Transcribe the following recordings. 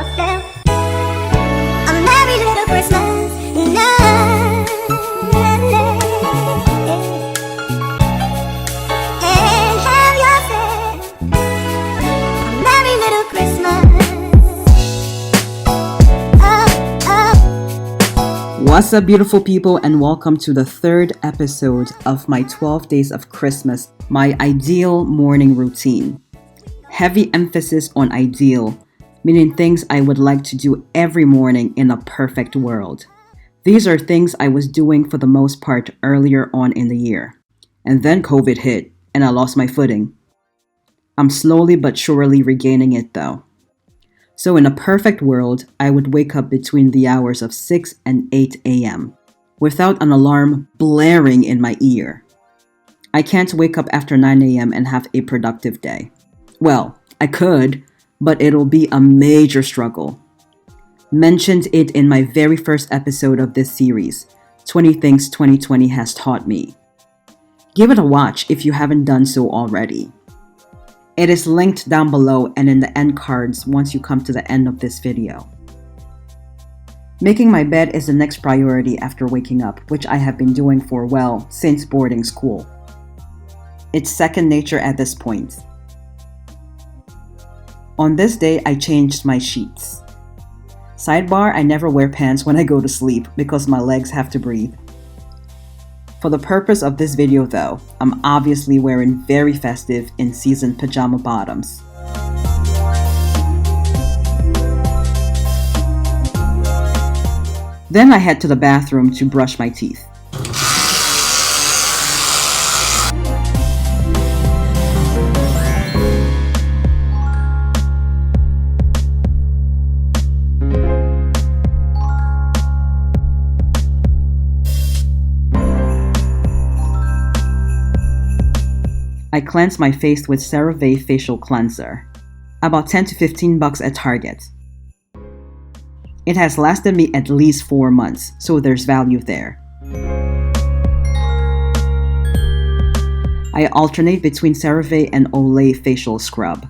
yourself a merry little Christmas. And have yourself a merry little Christmas. What's up, beautiful people, and welcome to the third episode of my 12 Days of Christmas, my ideal morning routine. Heavy emphasis on ideal, meaning things I would like to do every morning in a perfect world. These are things I was doing for the most part earlier on in the year. And then COVID hit, and I lost my footing. I'm slowly but surely regaining it though. So in a perfect world, I would wake up between the hours of 6 and 8 a.m. without an alarm blaring in my ear. I can't wake up after 9 a.m. and have a productive day. Well, I could, but it'll be a major struggle. Mentioned it in my very first episode of this series, 20 Things 2020 Has Taught Me. Give it a watch if you haven't done so already. It is linked down below and in the end cards once you come to the end of this video. Making my bed is the next priority after waking up, which I have been doing for since boarding school. It's second nature at this point. On this day, I changed my sheets. Sidebar, I never wear pants when I go to sleep because my legs have to breathe. For the purpose of this video though, I'm obviously wearing very festive in-season pajama bottoms. Then I head to the bathroom to brush my teeth. I cleanse my face with CeraVe facial cleanser. About 10 to 15 bucks at Target. It has lasted me at least 4 months, so there's value there. I alternate between CeraVe and Olay facial scrub.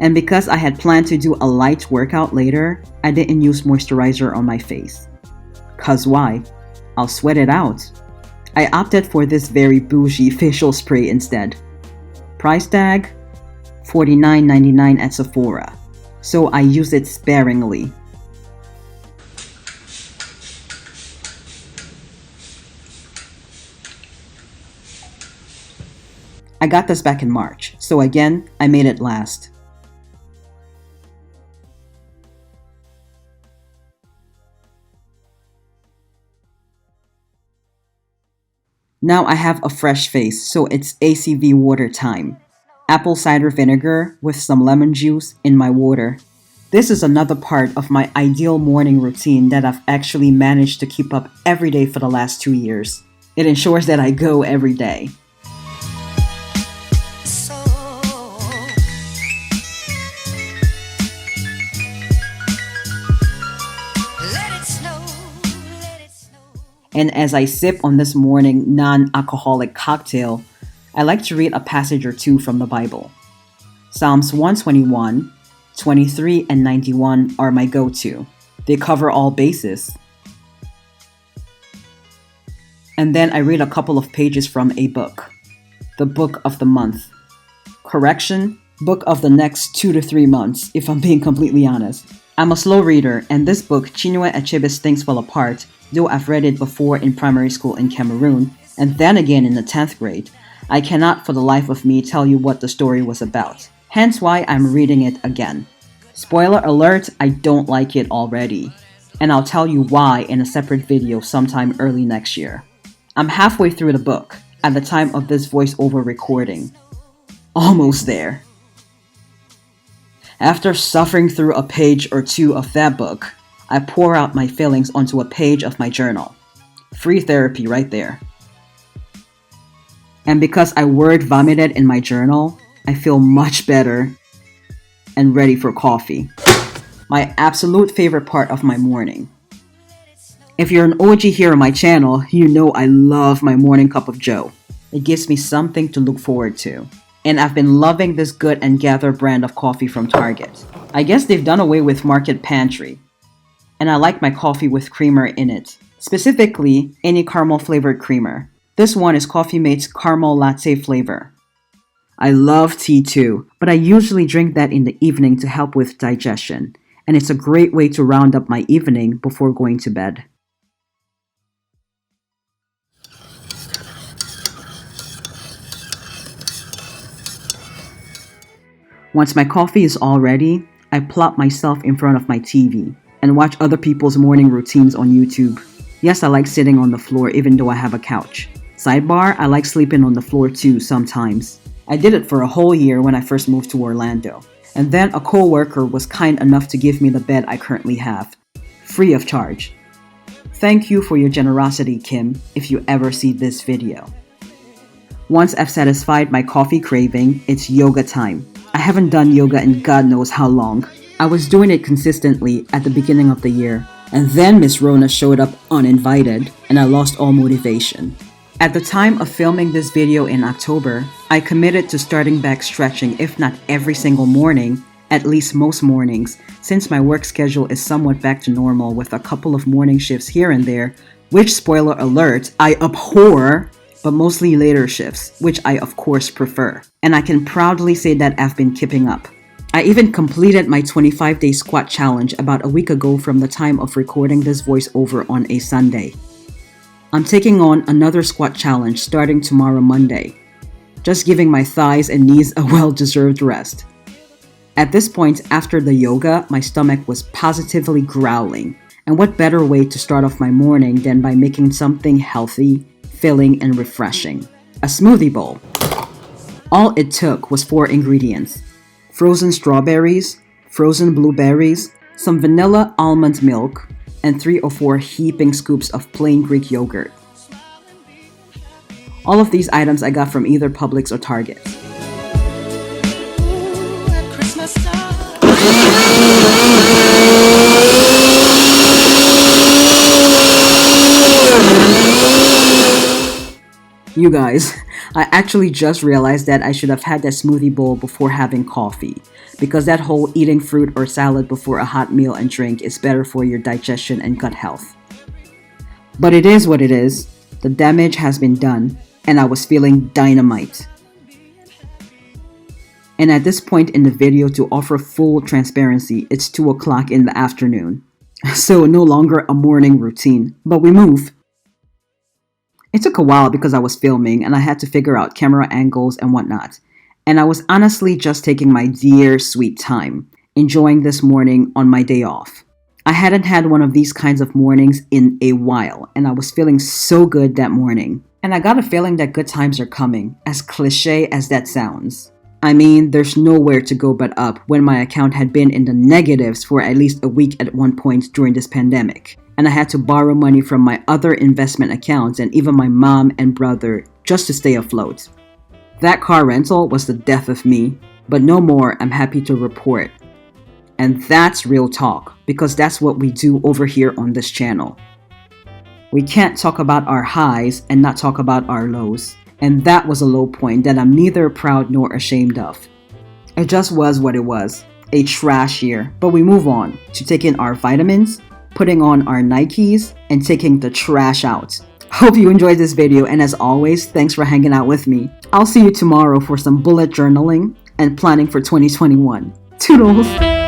And because I had planned to do a light workout later, I didn't use moisturizer on my face. 'Cause why? I'll sweat it out. I opted for this very bougie facial spray instead. Price tag? $49.99 at Sephora. So I use it sparingly. I got this back in March, so again, I made it last. Now I have a fresh face, so it's ACV water time. Apple cider vinegar with some lemon juice in my water. This is another part of my ideal morning routine that I've actually managed to keep up every day for the last 2 years. It ensures that I go every day. And as I sip on this morning non-alcoholic cocktail, I like to read a passage or two from the Bible. Psalms 121, 23, and 91 are my go-to. They cover all bases. And then I read a couple of pages from a book. The book of the month. Correction, book of the next 2 to 3 months, if I'm being completely honest. I'm a slow reader, and this book, Chinua Achebe's Things Fall Apart, though I've read it before in primary school in Cameroon, and then again in the 10th grade, I cannot for the life of me tell you what the story was about. Hence why I'm reading it again. Spoiler alert, I don't like it already. And I'll tell you why in a separate video sometime early next year. I'm halfway through the book at the time of this voiceover recording. Almost there. After suffering through a page or two of that book, I pour out my feelings onto a page of my journal. Free therapy right there. And because I word vomited in my journal, I feel much better and ready for coffee. My absolute favorite part of my morning. If you're an OG here on my channel, you know I love my morning cup of joe. It gives me something to look forward to. And I've been loving this Good and Gather brand of coffee from Target. I guess they've done away with Market Pantry. And I like my coffee with creamer in it. Specifically, any caramel flavored creamer. This one is Coffee Mate's caramel latte flavor. I love tea too, but I usually drink that in the evening to help with digestion. And it's a great way to round up my evening before going to bed. Once my coffee is all ready, I plop myself in front of my TV and watch other people's morning routines on YouTube. Yes, I like sitting on the floor even though I have a couch. Sidebar, I like sleeping on the floor too sometimes. I did it for a whole year when I first moved to Orlando. And then a co-worker was kind enough to give me the bed I currently have, free of charge. Thank you for your generosity, Kim, if you ever see this video. Once I've satisfied my coffee craving, it's yoga time. I haven't done yoga in God knows how long. I was doing it consistently at the beginning of the year, and then Miss Rona showed up uninvited, and I lost all motivation. At the time of filming this video in October, I committed to starting back stretching if not every single morning, at least most mornings, since my work schedule is somewhat back to normal with a couple of morning shifts here and there, which, spoiler alert, I abhor, but mostly later shifts, which I of course prefer. And I can proudly say that I've been keeping up. I even completed my 25-day squat challenge about a week ago from the time of recording this voiceover on a Sunday. I'm taking on another squat challenge starting tomorrow Monday, just giving my thighs and knees a well-deserved rest. At this point after the yoga, my stomach was positively growling, and what better way to start off my morning than by making something healthy, filling, and refreshing. A smoothie bowl. All it took was 4 ingredients. Frozen strawberries, frozen blueberries, some vanilla almond milk, and 3 or 4 heaping scoops of plain Greek yogurt. All of these items I got from either Publix or Target. You guys, I actually just realized that I should have had that smoothie bowl before having coffee, because that whole eating fruit or salad before a hot meal and drink is better for your digestion and gut health. But it is what it is. The damage has been done, and I was feeling dynamite. And at this point in the video, to offer full transparency, it's 2 o'clock in the afternoon. So no longer a morning routine, but we move. It took a while because I was filming and I had to figure out camera angles and whatnot. And I was honestly just taking my dear sweet time, enjoying this morning on my day off. I hadn't had one of these kinds of mornings in a while, and I was feeling so good that morning. And I got a feeling that good times are coming, as cliche as that sounds. I mean, there's nowhere to go but up when my account had been in the negatives for at least a week at one point during this pandemic. And I had to borrow money from my other investment accounts and even my mom and brother just to stay afloat. That car rental was the death of me, but no more, I'm happy to report. And that's real talk, because that's what we do over here on this channel. We can't talk about our highs and not talk about our lows. And that was a low point that I'm neither proud nor ashamed of. It just was what it was, a trash year, but we move on to taking our vitamins, putting on our Nikes, and taking the trash out. Hope you enjoyed this video, and as always, thanks for hanging out with me. I'll see you tomorrow for some bullet journaling and planning for 2021. Toodles!